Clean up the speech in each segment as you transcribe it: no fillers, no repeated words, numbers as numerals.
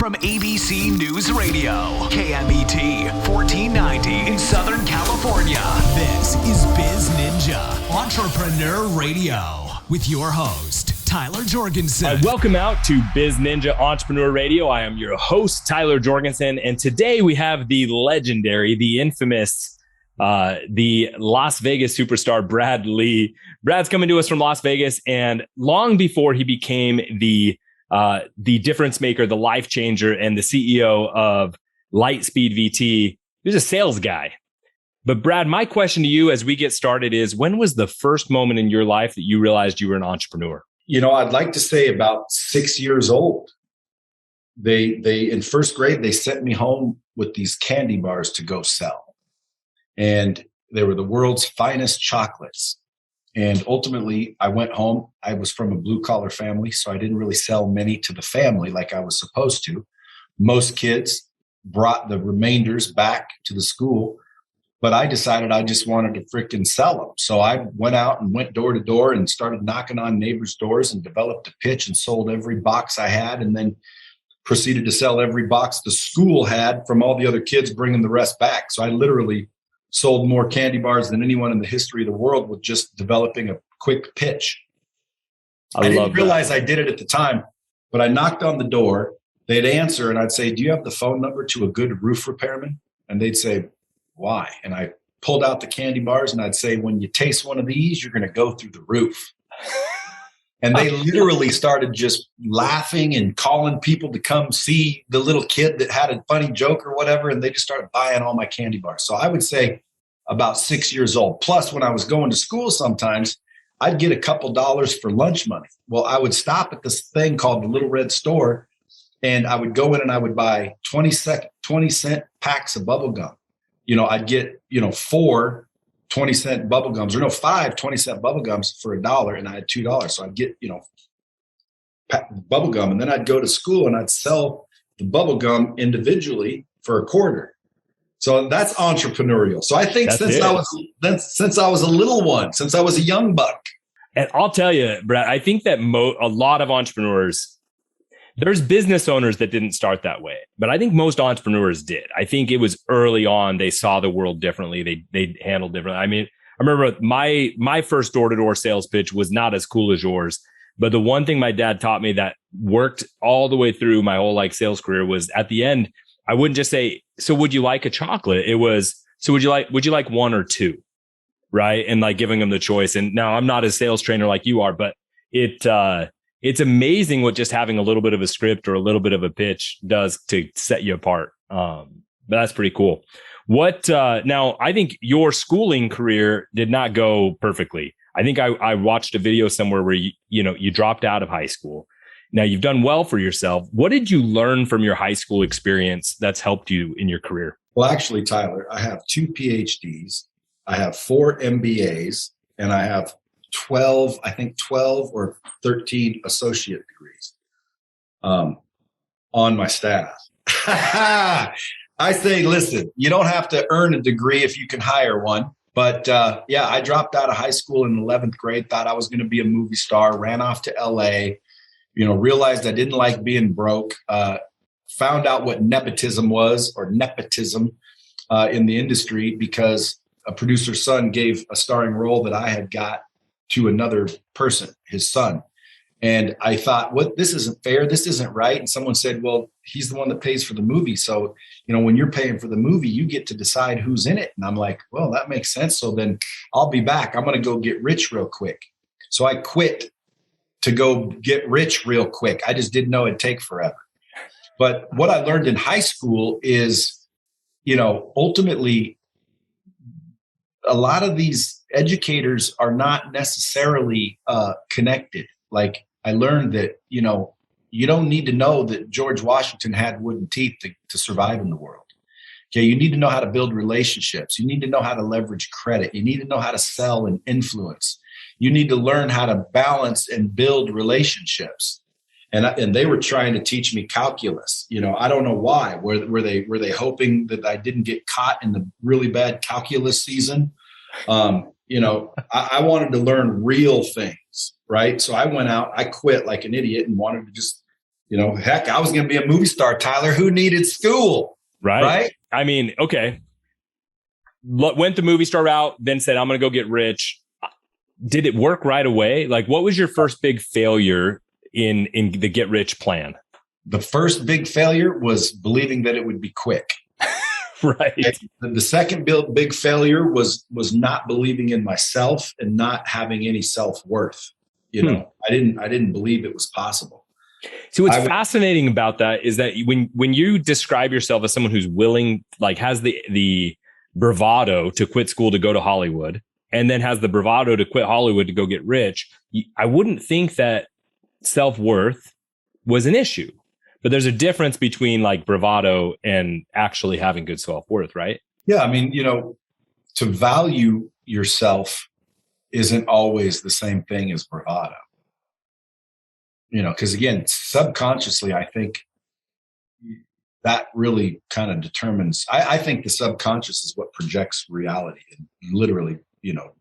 From ABC News Radio, KMET 1490 in Southern California. This is Biz Ninja Entrepreneur Radio with your host, Tyler Jorgensen. Welcome out to Biz Ninja Entrepreneur Radio. I am your host, Tyler Jorgensen. And today we have the legendary, the infamous, the Las Vegas superstar, Brad Lea. Brad's coming to us from Las Vegas. And long before he became the difference maker, the life changer, and the CEO of Lightspeed VT, he was a sales guy. But Brad, my question to you as we get started is, when was the first moment in your life that you realized you were an entrepreneur? You know, I'd like to say about 6 years old. They in first grade, they sent me home with these candy bars to go sell. And they were the world's finest chocolates. And ultimately, I went home. I was from a blue-collar family, so I didn't really sell many to the family like I was supposed to. Most kids brought the remainders back to the school, but I decided I just wanted to frickin' sell them. So I went out and went door to door and started knocking on neighbors' doors and developed a pitch and sold every box I had, and then proceeded to sell every box the school had from all the other kids, bringing the rest back. So I literally sold more candy bars than anyone in the history of the world with just developing a quick pitch. I didn't realize I did it at the time, but I knocked on the door. They'd answer and I'd say, "Do you have the phone number to a good roof repairman?" And they'd say, "Why?" And I pulled out the candy bars and I'd say, "When you taste one of these, you're going to go through the roof." And they literally started just laughing and calling people to come see the little kid that had a funny joke or whatever. And they just started buying all my candy bars. So I would say about 6 years old. Plus, when I was going to school, sometimes I'd get a couple dollars for lunch money. Well, I would stop at this thing called the Little Red Store, and I would go in and I would buy 20-cent packs of bubble gum. You know, I'd get, 4 20-cent bubble gums, or 5 20-cent bubble gums for $1, and I had $2. So I'd get, bubble gum, and then I'd go to school and I'd sell the bubble gum individually for a quarter. So that's entrepreneurial. So I think since I was a little one, since I was a young buck. And I'll tell you, Brad, I think that a lot of entrepreneurs, there's business owners that didn't start that way, but I think most entrepreneurs did. I think it was early on. They saw the world differently. They handled differently. I mean, I remember my first door-to-door sales pitch was not as cool as yours, but the one thing my dad taught me that worked all the way through my whole sales career was, at the end, I wouldn't just say, "So would you like a chocolate?" It was, "So would you like one or two?" Right? And giving them the choice. And now I'm not a sales trainer like you are, but it's amazing what just having a little bit of a script or a little bit of a pitch does to set you apart. But that's pretty cool. Now I think your schooling career did not go perfectly. I think I watched a video somewhere where you dropped out of high school. Now you've done well for yourself. What did you learn from your high school experience that's helped you in your career? Well, actually, Tyler, I have 2 PhDs. I have 4 MBAs, and I have 12 or 13 associate degrees on my staff. I say, listen, you don't have to earn a degree if you can hire one. But I dropped out of high school in 11th grade, thought I was going to be a movie star, ran off to LA, realized I didn't like being broke, found out what nepotism was, or nepotism in the industry, because a producer's son gave a starring role that I had got to another person, his son. And I thought, this isn't fair. This isn't right. And someone said, "Well, he's the one that pays for the movie. So, when you're paying for the movie, you get to decide who's in it." And I'm like, well, that makes sense. So then I'll be back. I'm going to go get rich real quick. So I quit to go get rich real quick. I just didn't know it'd take forever. But what I learned in high school is, ultimately, a lot of these educators are not necessarily connected. I learned that, you don't need to know that George Washington had wooden teeth to survive in the world. Okay, you need to know how to build relationships. You need to know how to leverage credit. You need to know how to sell and influence. You need to learn how to balance and build relationships. And they were trying to teach me calculus. I don't know why. Were they hoping that I didn't get caught in the really bad calculus season? I wanted to learn real things, right? So I went out, I quit like an idiot and wanted to just, Heck, I was going to be a movie star, Tyler. Who needed school? Right? I mean, okay. Went the movie star route, then said, I'm going to go get rich. Did it work right away? Like, what was your first big failure in the get rich plan? The first big failure was believing that it would be quick. Right. The second big failure was not believing in myself and not having any self-worth. I didn't believe it was possible. So what's fascinating about that is that when you describe yourself as someone who's willing, like has the bravado to quit school to go to Hollywood, and then has the bravado to quit Hollywood to go get rich, I wouldn't think that self-worth was an issue. But there's a difference between like bravado and actually having good self-worth, right? Yeah. I mean, to value yourself isn't always the same thing as bravado. Because again, subconsciously, I think that really kind of determines, I think the subconscious is what projects reality and literally,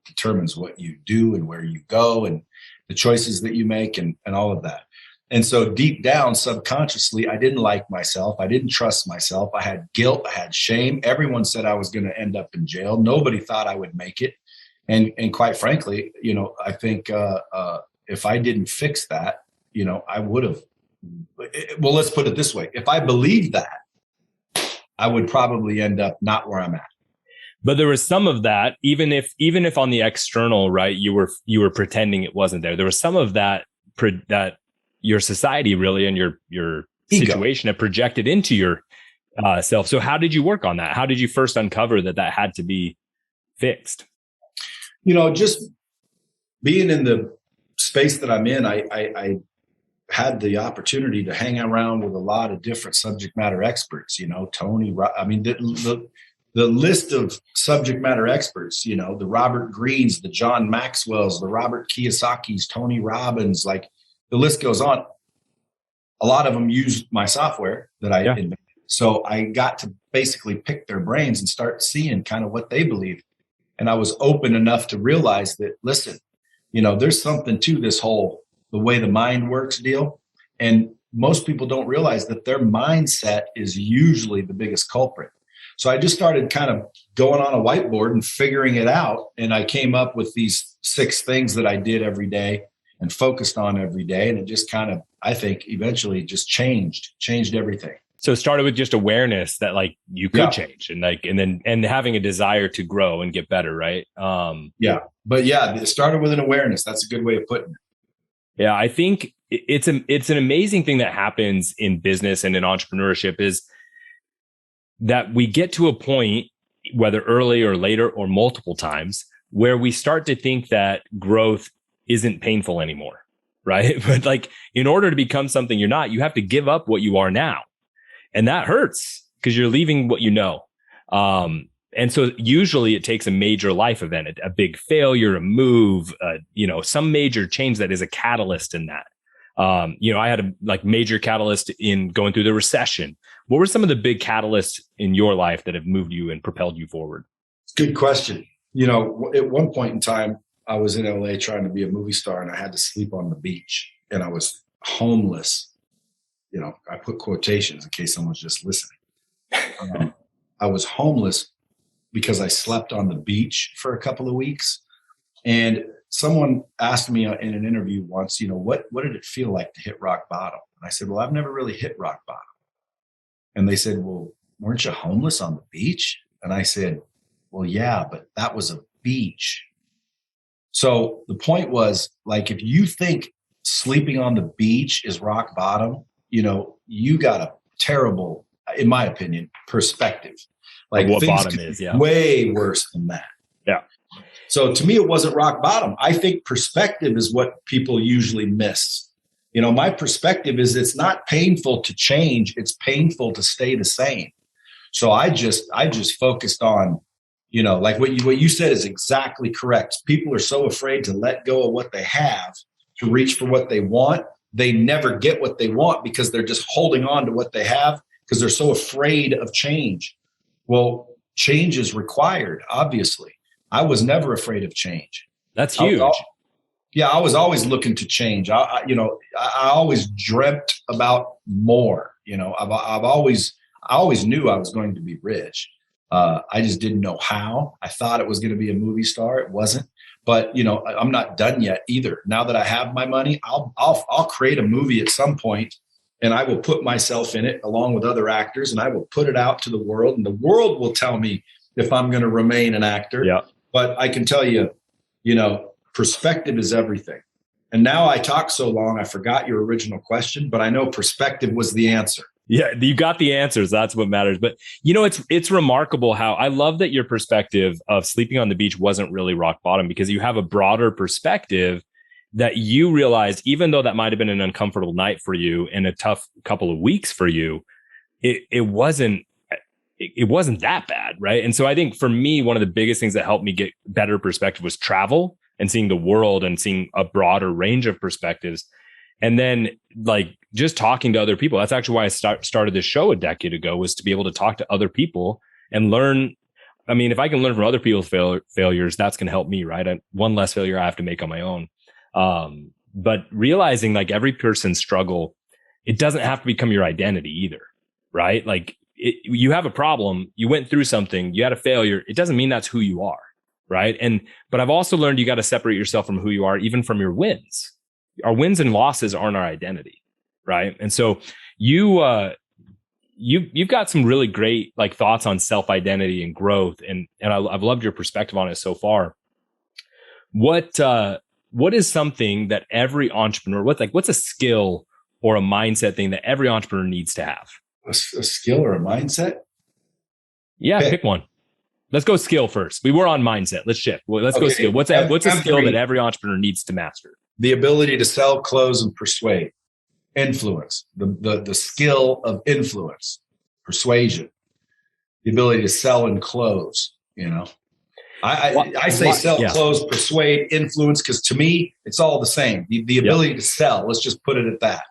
determines what you do and where you go and the choices that you make and all of that. And so deep down, subconsciously, I didn't like myself. I didn't trust myself. I had guilt. I had shame. Everyone said I was going to end up in jail. Nobody thought I would make it. And quite frankly, I think if I didn't fix that, I would have. Well, let's put it this way. If I believed that, I would probably end up not where I'm at. But there was some of that, even if on the external, right, you were pretending it wasn't there. There was some of that that your society really and your situation have projected into your self. So how did you work on that? How did you first uncover that had to be fixed? Just being in the space that I'm in, I had the opportunity to hang around with a lot of different subject matter experts, Tony, I mean, the list of subject matter experts, the Robert Greens, the John Maxwell's, the Robert Kiyosaki's, Tony Robbins, like the list goes on. A lot of them use my software that I invented. So I got to basically pick their brains and start seeing kind of what they believe. And I was open enough to realize that, listen, there's something to this whole, the way the mind works deal. And most people don't realize that their mindset is usually the biggest culprit. So I just started kind of going on a whiteboard and figuring it out. And I came up with these 6 things that I did every day and focused on every day. And it just kind of, I think, eventually just changed everything. So it started with just awareness that like you could change and having a desire to grow and get better. Right. But it started with an awareness. That's a good way of putting it. Yeah. I think it's an amazing thing that happens in business and in entrepreneurship is that we get to a point, whether early or later or multiple times, where we start to think that growth isn't painful anymore, right? But like in order to become something you're not, you have to give up what you are now. And that hurts because you're leaving what you know. And so usually it takes a major life event, a big failure, a move, some major change that is a catalyst in that. I had a major catalyst in going through the recession. What were some of the big catalysts in your life that have moved you and propelled you forward? Good question. At one point in time, I was in LA trying to be a movie star and I had to sleep on the beach and I was homeless. I put quotations in case someone's just listening. I was homeless because I slept on the beach for a couple of weeks. And someone asked me in an interview once, what did it feel like to hit rock bottom? And I said, well, I've never really hit rock bottom. And they said, well, weren't you homeless on the beach? And I said, well, yeah, but that was a beach. So the point was, like, if you think sleeping on the beach is rock bottom, you got a terrible, in my opinion, perspective. Like what bottom is, way worse than that. Yeah. So to me, it wasn't rock bottom. I think perspective is what people usually miss. My perspective is it's not painful to change. It's painful to stay the same. So I just focused on, like what you said is exactly correct. People are so afraid to let go of what they have to reach for what they want. They never get what they want because they're just holding on to what they have because they're so afraid of change. Well, change is required, obviously. I was never afraid of change. That's huge. Yeah, I was always looking to change. I always dreamt about more. I always knew I was going to be rich. I just didn't know how. I thought it was going to be a movie star. It wasn't. But I'm not done yet either. Now that I have my money, I'll create a movie at some point, and I will put myself in it along with other actors, and I will put it out to the world, and the world will tell me if I'm going to remain an actor. Yeah. But I can tell you, perspective is everything. And now I talk so long, I forgot your original question, but I know perspective was the answer. Yeah, you got the answers. That's what matters. But it's remarkable how I love that your perspective of sleeping on the beach wasn't really rock bottom, because you have a broader perspective that you realized, even though that might have been an uncomfortable night for you and a tough couple of weeks for you, it wasn't that bad, right? And so I think for me, one of the biggest things that helped me get better perspective was travel and seeing the world and seeing a broader range of perspectives. And then like just talking to other people. That's actually why I started this show a decade ago, was to be able to talk to other people and learn. I mean, if I can learn from other people's failures, that's going to help me, right? One less failure I have to make on my own. But realizing like every person's struggle, it doesn't have to become your identity either, right? Like you have a problem, you went through something, you had a failure. It doesn't mean that's who you are, right? But I've also learned you got to separate yourself from who you are, even from your wins. Our wins and losses aren't our identity, right? And so you've got some really great like thoughts on self-identity and growth, and I've loved your perspective on it so far. What is something that every entrepreneur, what's a skill or a mindset thing that every entrepreneur needs to have? A skill or a mindset? Yeah, pick one. Let's go skill first. We were on mindset. Let's shift. Let's go skill. What's a skill that every entrepreneur needs to master? The ability to sell, close, and persuade. Influence. The skill of influence. Persuasion. The ability to sell and close. I say sell, close, persuade, influence, because to me, it's all the same. The ability to sell. Let's just put it at that.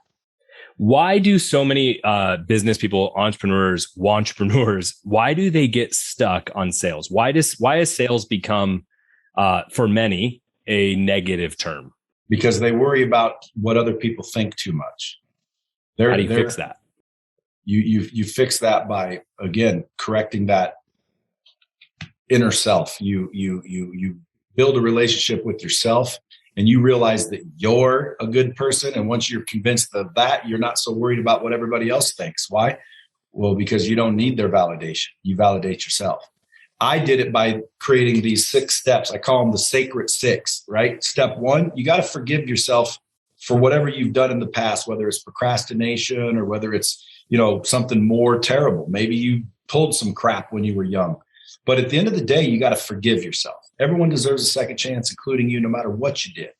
Why do so many business people, entrepreneurs, why do they get stuck on sales? Why has sales become, for many, a negative term? Because they worry about what other people think too much. How do you fix that? You fix that by, again, correcting that inner self. You build a relationship with yourself, and you realize that you're a good person. And once you're convinced of that, you're not so worried about what everybody else thinks. Why? Well, because you don't need their validation. You validate yourself. I did it by creating these 6 steps. I call them the sacred 6, right? Step 1, you got to forgive yourself for whatever you've done in the past, whether it's procrastination or whether it's, something more terrible. Maybe you pulled some crap when you were young. But at the end of the day, you got to forgive yourself. Everyone deserves a second chance, including you, no matter what you did.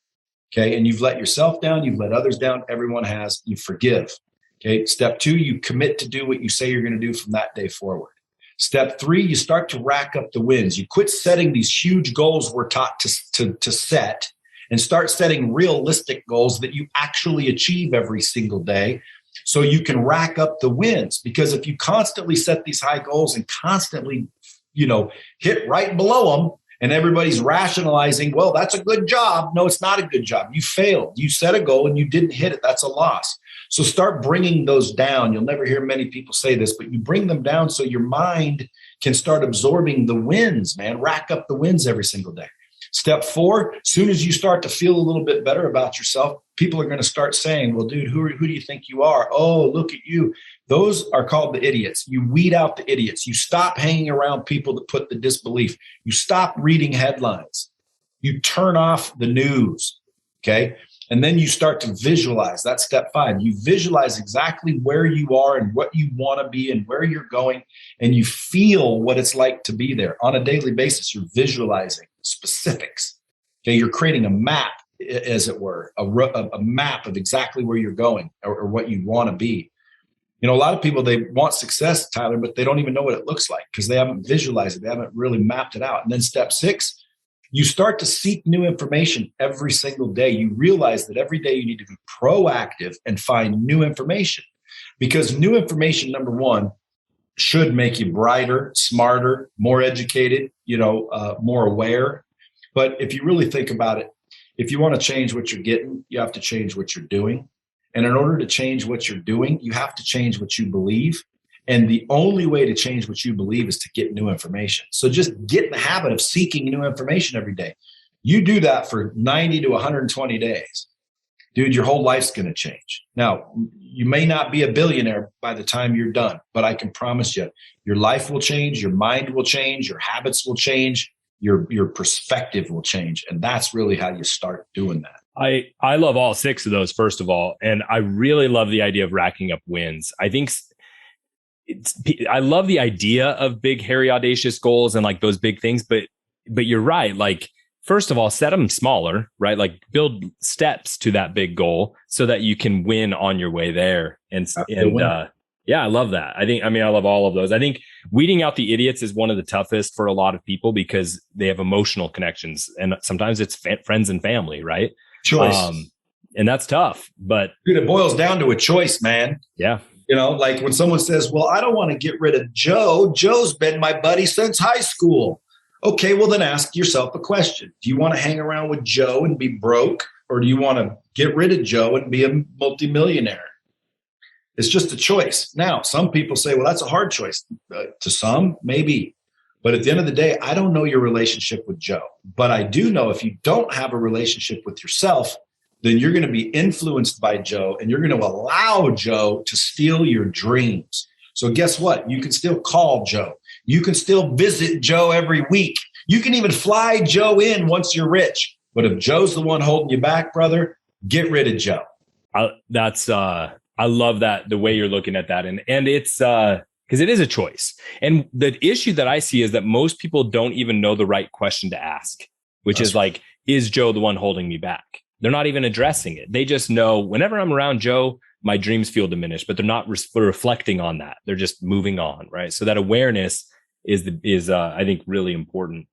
Okay. And you've let yourself down. You've let others down. Everyone has. You forgive. Okay. Step 2, you commit to do what you say you're going to do from that day forward. Step 3, you start to rack up the wins. You quit setting these huge goals we're taught to set, and start setting realistic goals that you actually achieve every single day, so you can rack up the wins. Because if you constantly set these high goals and constantly, hit right below them, and everybody's rationalizing, well, that's a good job. No, it's not a good job. You failed. You set a goal and you didn't hit it. That's a loss. So start bringing those down. You'll never hear many people say this, but you bring them down so your mind can start absorbing the wins, man. Rack up the wins every single day. Step 4, as soon as you start to feel a little bit better about yourself, people are going to start saying, well, dude, who do you think you are? Oh, look at you. Those are called the idiots. You weed out the idiots. You stop hanging around people that put the disbelief. You stop reading headlines. You turn off the news, okay? And then you start to visualize. That's step 5. You visualize exactly where you are and what you want to be and where you're going, and you feel what it's like to be there. On a daily basis, you're visualizing specifics. Okay, you're creating a map, as it were, a map of exactly where you're going or what you want to be. A lot of people, they want success, Tyler, but they don't even know what it looks like because they haven't visualized it. They haven't really mapped it out. And then step 6, you start to seek new information every single day. You realize that every day you need to be proactive and find new information, because new information, number 1, should make you brighter, smarter, more educated, more aware. But if you really think about it, if you want to change what you're getting, you have to change what you're doing. And in order to change what you're doing, you have to change what you believe. And the only way to change what you believe is to get new information. So just get in the habit of seeking new information every day. You do that for 90 to 120 days. Dude, your whole life's going to change. Now, you may not be a billionaire by the time you're done, but I can promise you, your life will change, your mind will change, your habits will change, your perspective will change. And that's really how you start doing that. I love all 6 of those, first of all. And I really love the idea of racking up wins. I think I love the idea of big, hairy, audacious goals and like those big things. But you're right. Like, first of all, set them smaller, right? Like build steps to that big goal so that you can win on your way there. Yeah, I love that. I love all of those. I think weeding out the idiots is one of the toughest for a lot of people because they have emotional connections. And sometimes it's friends and family, right? Choice. And that's tough, but dude, it boils down to a choice, man. Yeah. You know, like when someone says, well, I don't want to get rid of Joe. Joe's been my buddy since high school. Okay, well, then ask yourself a question. Do you want to hang around with Joe and be broke? Or do you want to get rid of Joe and be a multimillionaire? It's just a choice. Now, some people say, well, that's a hard choice. To some, maybe. But at the end of the day, I don't know your relationship with Joe. But I do know if you don't have a relationship with yourself, then you're going to be influenced by Joe and you're going to allow Joe to steal your dreams. So guess what? You can still call Joe. You can still visit Joe every week. You can even fly Joe in once you're rich. But if Joe's the one holding you back, brother, get rid of Joe. I love that, the way you're looking at that. And it's because it is a choice. And the issue that I see is that most people don't even know the right question to ask, which is like, is Joe the one holding me back? They're not even addressing it. They just know whenever I'm around Joe, my dreams feel diminished, but they're not reflecting on that. They're just moving on, right? So that awareness is I think really important.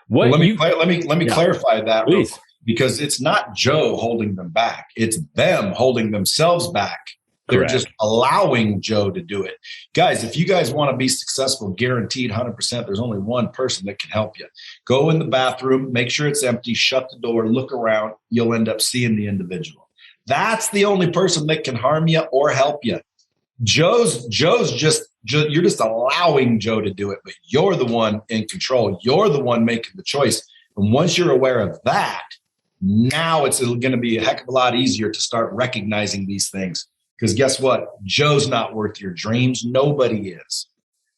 Let me clarify that, please, because it's not Joe holding them back; it's them holding themselves back. They're Correct. Just allowing Joe to do it. Guys, if you guys want to be successful, guaranteed 100%, there's only one person that can help you. Go in the bathroom, make sure it's empty, shut the door, look around. You'll end up seeing the individual. That's the only person that can harm you or help you. Joe's just you're just allowing Joe to do it, but you're the one in control. You're the one making the choice. And once you're aware of that, now it's going to be a heck of a lot easier to start recognizing these things. Because guess what? Joe's not worth your dreams. Nobody is.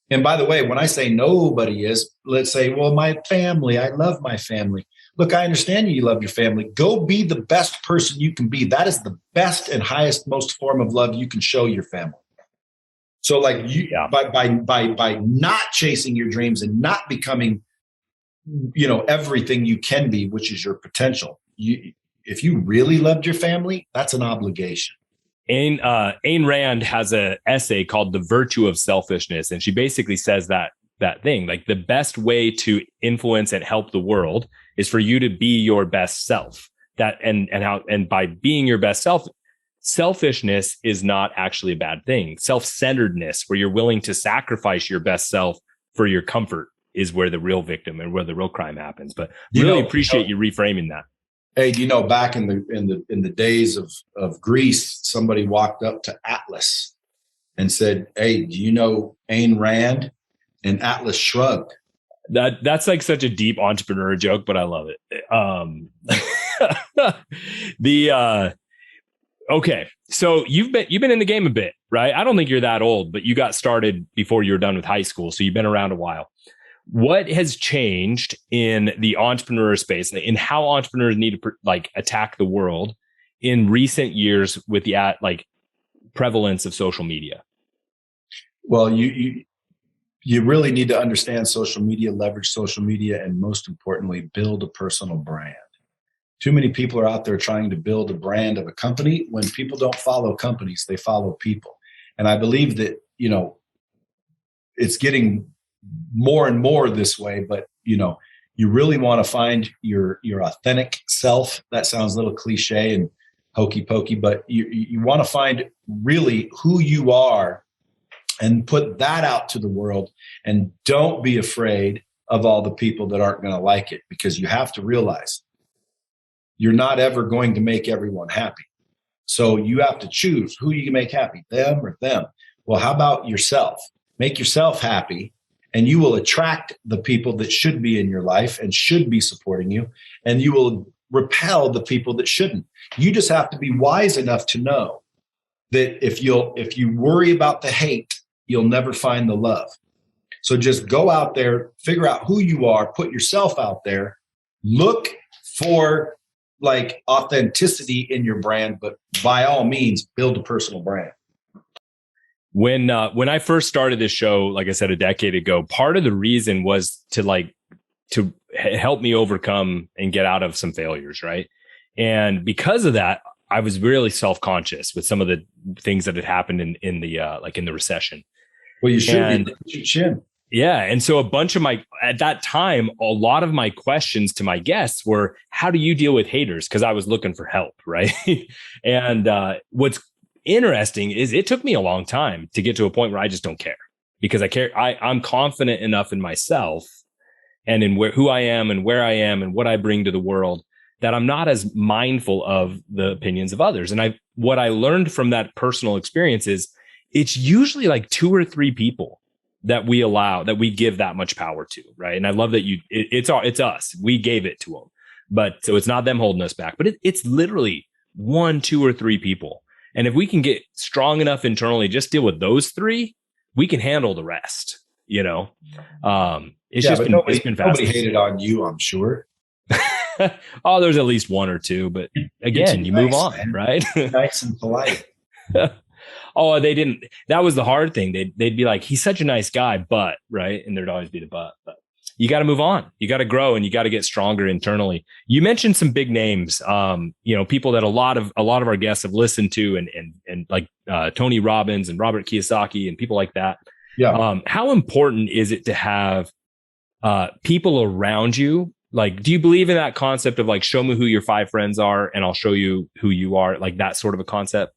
And by the way, when I say nobody is, let's say, well, my family, I love my family. Look, I understand you love your family. Go be the best person you can be. That is the best and highest, most form of love you can show your family. So like by not chasing your dreams and not becoming, everything you can be, which is your potential. If you really loved your family, that's an obligation. Ayn Rand has an essay called The Virtue of Selfishness. And she basically says that thing, like the best way to influence and help the world is for you to be your best self. And by being your best self, selfishness is not actually a bad thing. Self-centeredness, where you're willing to sacrifice your best self for your comfort, is where the real victim and where the real crime happens. But really appreciate you reframing that. Hey, back in the days of Greece, somebody walked up to Atlas and said, "Hey, do you know Ayn Rand?" And Atlas shrugged. That's like such a deep entrepreneur joke, but I love it. Okay, so you've been in the game a bit, right? I don't think you're that old, but you got started before you were done with high school, so you've been around a while. What has changed in the entrepreneur space and in how entrepreneurs need to attack the world in recent years with the prevalence of social media? Well, you really need to understand social media, leverage social media, and most importantly, build a personal brand. Too many people are out there trying to build a brand of a company when people don't follow companies, they follow people. And I believe that, it's getting more and more this way, but you really want to find your authentic self. That sounds a little cliche and hokey pokey, but you want to find really who you are and put that out to the world. And don't be afraid of all the people that aren't going to like it, because you have to realize you're not ever going to make everyone happy. So you have to choose who you can make happy, them or them. Well, how about yourself? Make yourself happy, and you will attract the people that should be in your life and should be supporting you, and you will repel the people that shouldn't. You just have to be wise enough to know that if you worry about the hate, you'll never find the love. So just go out there, figure out who you are, put yourself out there, look for like authenticity in your brand, but by all means, build a personal brand. When I first started this show, like I said, a decade ago, part of the reason was to help me overcome and get out of some failures, right? And because of that, I was really self-conscious with some of the things that had happened in the recession. Well, you should be. Yeah. And so at that time, a lot of my questions to my guests were, how do you deal with haters? Because I was looking for help, right? And what's interesting is it took me a long time to get to a point where I just don't care, because I'm confident enough in myself and in who I am and where I am and what I bring to the world that I'm not as mindful of the opinions of others. And what I learned from that personal experience is it's usually like 2 or 3 people that we give that much power to, right? And I love that it's us. We gave it to them, but so it's not them holding us back, but it's literally 1, 2, or 3 people. And if we can get strong enough internally, just deal with those 3, we can handle the rest. It's been fascinating. Nobody hated on you, I'm sure. Oh, there's at least 1 or 2, but again, you move on, man. Right? Nice and polite. Oh, they didn't. That was the hard thing. They'd be like, he's such a nice guy, but, right? And there'd always be the but you got to move on. You got to grow and you got to get stronger internally. You mentioned some big names, people that a lot of our guests have listened to and like Tony Robbins and Robert Kiyosaki and people like that. Yeah. How important is it to have people around you? Like, do you believe in that concept of like, show me who your 5 friends are and I'll show you who you are? Like that sort of a concept?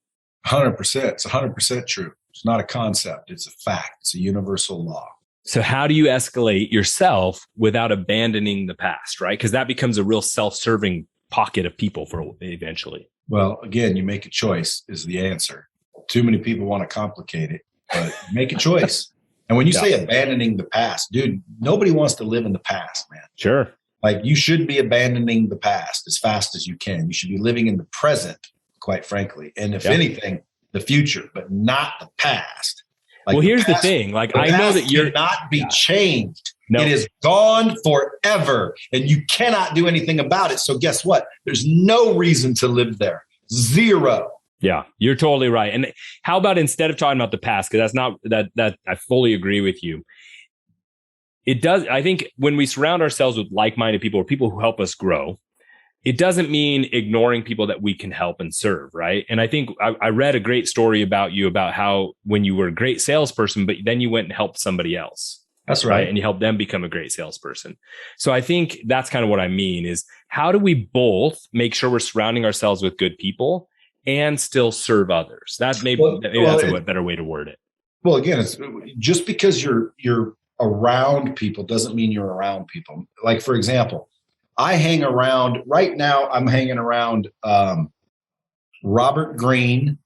100%. It's 100% true. It's not a concept. It's a fact. It's a universal law. So how do you escalate yourself without abandoning the past, right? Because that becomes a real self-serving pocket of people for eventually. Well, again, you make a choice is the answer. Too many people want to complicate it, but make a choice. And when you say abandoning the past, dude, nobody wants to live in the past, man. Sure. Like you should be abandoning the past as fast as you can. You should be living in the present, quite frankly. And if anything, the future, but not the past. Like well, here's the thing. Like, I know that you're not be changed. No. It is gone forever and you cannot do anything about it. So guess what? There's no reason to live there. 0. Yeah, you're totally right. And how about instead of talking about the past, because that's not that I fully agree with you. It does. I think when we surround ourselves with like-minded people or people who help us grow, it doesn't mean ignoring people that we can help and serve, right? And I think I read a great story about you about how when you were a great salesperson, but then you went and helped somebody else. That's right. And you help them become a great salesperson. So I think that's kind of what I mean is how do we both make sure we're surrounding ourselves with good people and still serve others? That's maybe that's a better way to word it. Well, again, it's just because you're around people doesn't mean you're around people. Like, for example, I hang around right now. I'm hanging around Robert Greene,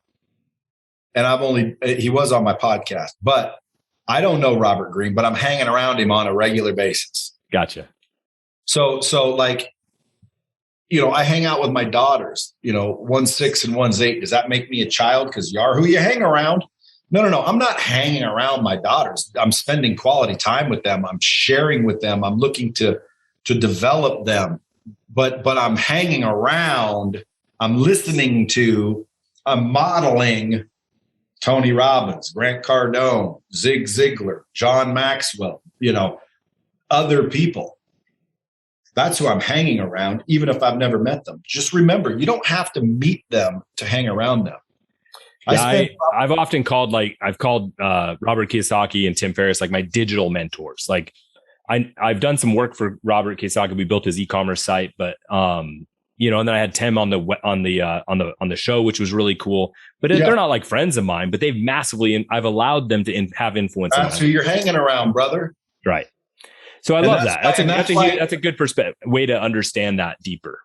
and he was on my podcast, but I don't know Robert Greene, but I'm hanging around him on a regular basis. Gotcha. So like, I hang out with my daughters, one's 6 and one's 8. Does that make me a child? Because you are who you hang around. No. I'm not hanging around my daughters. I'm spending quality time with them. I'm sharing with them. I'm looking to develop them, but I'm hanging around. I'm listening to, I'm modeling Tony Robbins, Grant Cardone, Zig Ziglar, John Maxwell, other people. That's who I'm hanging around, even if I've never met them. Just remember, you don't have to meet them to hang around them. I've often called Robert Kiyosaki and Tim Ferriss like my digital mentors. Like I've done some work for Robert Kiyosaki. We built his e-commerce site, but and then I had Tim on the show, which was really cool. But they're not like friends of mine, but they've massively. I've allowed them to have influence. That's who you're hanging around, brother. Right. So I love that. That's a good way to understand that deeper.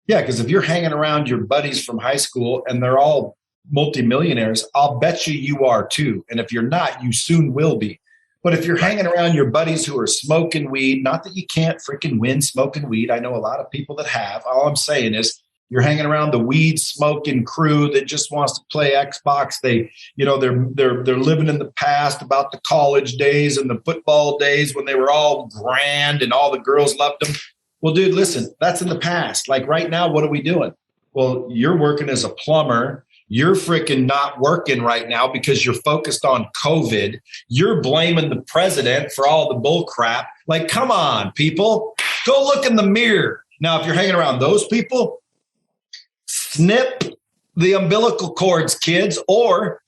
Yeah, because if you're hanging around your buddies from high school and they're all multimillionaires, I'll bet you are too. And if you're not, you soon will be. But if you're hanging around your buddies who are smoking weed, not that you can't freaking win smoking weed. I know a lot of people that have. All I'm saying is you're hanging around the weed smoking crew that just wants to play Xbox. They're living in the past about the college days and the football days when they were all grand and all the girls loved them. Well, dude, listen, that's in the past. Like right now, what are we doing? Well, you're working as a plumber. You're freaking not working right now because you're focused on COVID. You're blaming the president for all the bull crap. Like, come on, people, go look in the mirror. Now, if you're hanging around those people, snip the umbilical cords, kids, or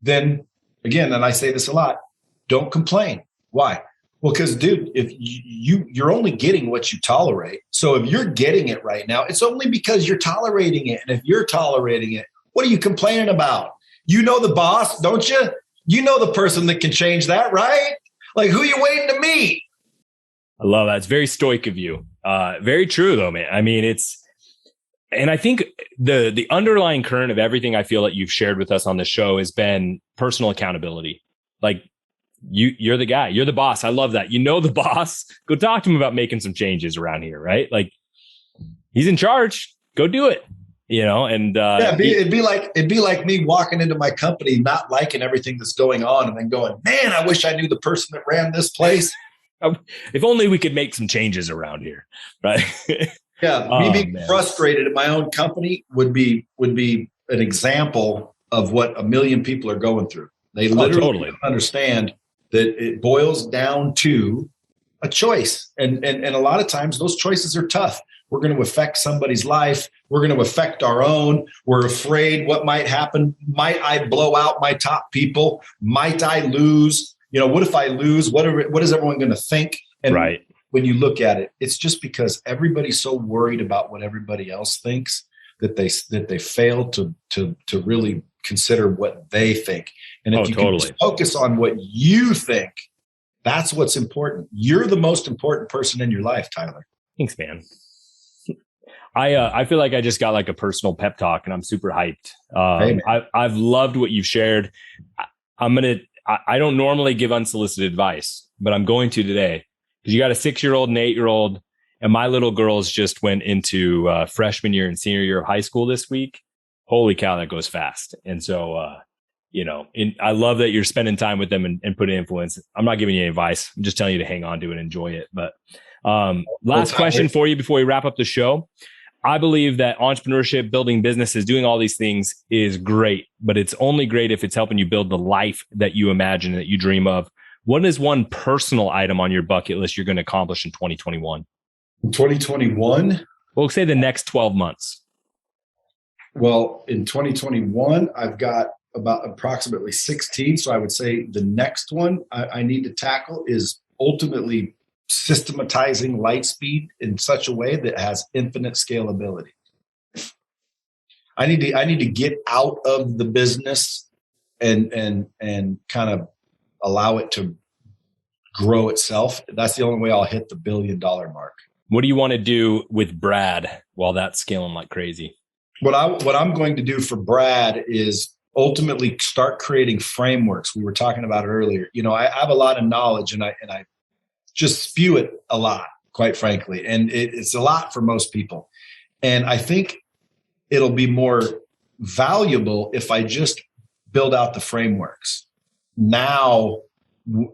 then again, and I say this a lot, don't complain. Why? Well, because, dude, if you're only getting what you tolerate. So if you're getting it right now, it's only because you're tolerating it. And if you're tolerating it, what are you complaining about? You know the boss, don't you? You know the person that can change that, right? Like, who are you waiting to meet? I love that. It's very stoic of you. Very true, though, man. I mean, and I think the underlying current of everything I feel that you've shared with us on the show has been personal accountability. Like, you're the guy, you're the boss. I love that. You know the boss. Go talk to him about making some changes around here, right? Like, he's in charge. Go do it. You know, and it'd be like me walking into my company, not liking everything that's going on, and then going, man, I wish I knew the person that ran this place. If only we could make some changes around here, right? Yeah, me being frustrated at my own company would be an example of what a million people are going through. They literally understand that it boils down to a choice. And a lot of times those choices are tough. We're going to affect somebody's life. We're going to affect our own. We're afraid what might happen. Might I blow out my top people? Might I lose? You know, what if I lose? What is everyone going to think? And right. When you look at it, it's just because everybody's so worried about what everybody else thinks that they fail to really consider what they think. And if you can focus on what you think, that's what's important. You're the most important person in your life, Tyler. Thanks, man. I feel like I just got like a personal pep talk and I'm super hyped. Hey, I've loved what you've shared. I don't normally give unsolicited advice, but I'm going to today because you got a 6-year-old and 8-year-old, and my little girls just went into freshman year and senior year of high school this week. Holy cow, that goes fast. And so, I love that you're spending time with them and putting influence. I'm not giving you any advice. I'm just telling you to hang on to it and enjoy it. But last question for you before we wrap up the show. I believe that entrepreneurship, building businesses, doing all these things is great, but it's only great if it's helping you build the life that you imagine, that you dream of. What is one personal item on your bucket list you're going to accomplish in 2021? In 2021? We'll say the next 12 months. Well, in 2021, I've got about approximately 16. So I would say the next one I need to tackle is ultimately systematizing Lightspeed in such a way that has infinite scalability. I need to get out of the business and kind of allow it to grow itself. That's the only way I'll hit the $1 billion mark. What do you want to do with Brad while that's scaling like crazy? What I'm going to do for Brad is ultimately start creating frameworks. We were talking about it earlier. You know, I have a lot of knowledge and I just spew it a lot, quite frankly. And it's a lot for most people. And I think it'll be more valuable if I just build out the frameworks. Now,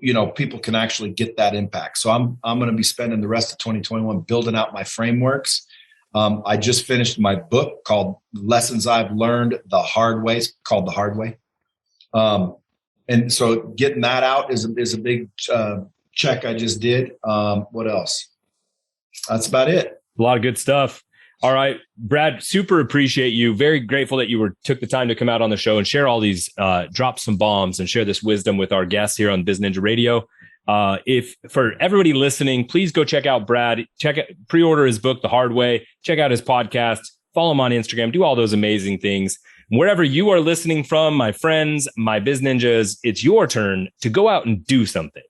you know, people can actually get that impact. So I'm going to be spending the rest of 2021 building out my frameworks. I just finished my book called Lessons I've Learned the Hard Way. It's called The Hard Way. And so getting that out is a big check I just did. What else? That's about it. A lot of good stuff. All right, Brad, super appreciate you. Very grateful that you took the time to come out on the show and share all these, drop some bombs and share this wisdom with our guests here on Biz Ninja Radio. If for everybody listening, please go check out Brad, pre-order his book, The Hard Way, check out his podcast, follow him on Instagram, do all those amazing things. Wherever you are listening from, my friends, my Biz Ninjas, it's your turn to go out and do something.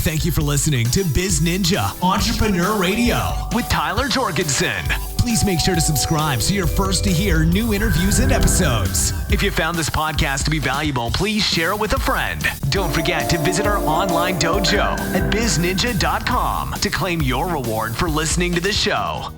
Thank you for listening to Biz Ninja Entrepreneur Radio with Tyler Jorgensen. Please make sure to subscribe so you're first to hear new interviews and episodes. If you found this podcast to be valuable, please share it with a friend. Don't forget to visit our online dojo at bizninja.com to claim your reward for listening to the show.